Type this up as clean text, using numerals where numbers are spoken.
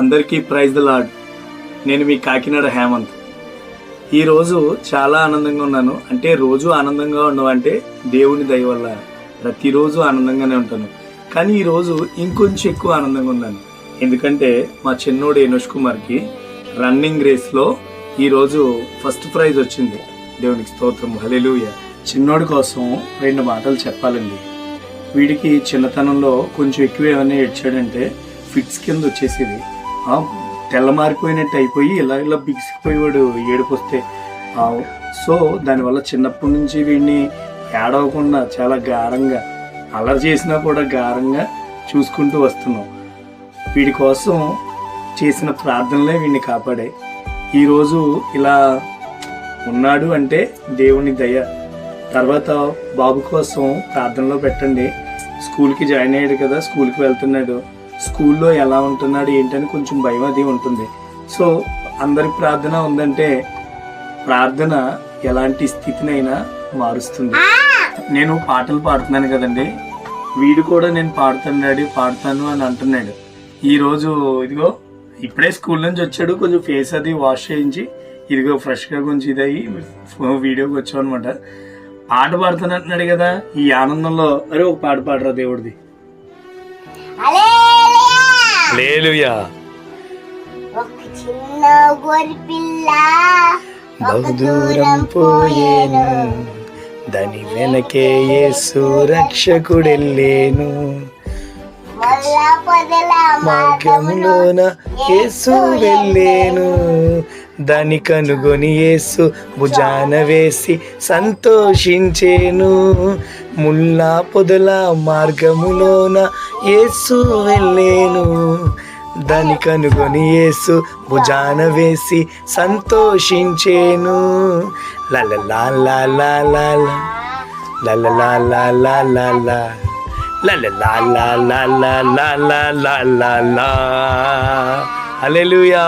అందరికీ praise the lord. నేను మీ కాకినాడ హేమంత్. ఈరోజు చాలా ఆనందంగా ఉన్నాను. అంటే రోజు ఆనందంగా ఉండవంటే దేవుని దయ వల్ల ప్రతిరోజు ఆనందంగానే ఉంటాను. కానీ ఈరోజు ఇంకొంచెం ఎక్కువ ఆనందంగా ఉన్నాను. ఎందుకంటే మా చిన్నోడు ఎనుష్ కుమార్కి రన్నింగ్ రేస్లో ఈరోజు ఫస్ట్ ప్రైజ్ వచ్చింది. దేవునికి స్తోత్రం, హల్లెలూయా. చిన్నోడి కోసం 2 మాటలు చెప్పాలండి. వీడికి చిన్నతనంలో కొంచెం ఎక్కువ ఏమైనా ఏడ్చాడంటే ఫిట్స్ కింద వచ్చేసేది. తెల్లమారిపోయినట్టు అయిపోయి ఇలా ఇలా బిగిసిపోయేవాడు ఏడుపు వస్తే. సో దానివల్ల చిన్నప్పటి నుంచి వీడిని ఏడవకుండా చాలా గారంగా, అల్లరి చేసినా కూడా గారంగా చూసుకుంటూ వస్తున్నాం. వీడి కోసం చేసిన ప్రార్థనలే వీడిని కాపాడే ఈరోజు ఇలా ఉన్నాడు అంటే దేవుని దయ. తర్వాత బాబు కోసం ప్రార్థనలో పెట్టండి. స్కూల్కి జాయిన్ అయ్యాడు కదా, స్కూల్కి వెళ్తున్నాడు. స్కూల్లో ఎలా ఉంటున్నాడు ఏంటని కొంచెం భయం అది ఉంటుంది. సో అందరి ప్రార్థన ఉందంటే ప్రార్థన ఎలాంటి స్థితినైనా మారుస్తుంది. నేను పాటలు పాడుతున్నాను కదండి, వీడు కూడా నేను పాడతాను అని అంటున్నాడు. ఈరోజు ఇదిగో ఇప్పుడే స్కూల్ నుంచి వచ్చాడు, కొంచెం ఫేస్ అది వాష్ చేయించి ఇదిగో ఫ్రెష్గా కొంచెం ఇదయ్యి వీడియోకి వచ్చాం అనమాట. పాట పాడుతాను అంటున్నాడు కదా, ఈ ఆనందంలో అరే ఒక పాట పాడరా దేవుడిది. హల్లెలూయా. ఒక చిన్న గొర్రె పిల్ల బహుదూరం పోయేను, దాని వెనకే యేసు రక్షకుడెళ్ళేను. మార్గంలోన యేసు వెళ్ళేను, దాని కనుగొని యేసు భుజాన వేసి సంతోషించేను. ముల్లా పొదల మార్గములోన యేసు వెళ్ళేను, దాని కనుగొని యేసు భుజాన వేసి సంతోషించేను. లలలాలాలాలా లలలాలాలాలా లలలాలాలాలా. హల్లెలూయా.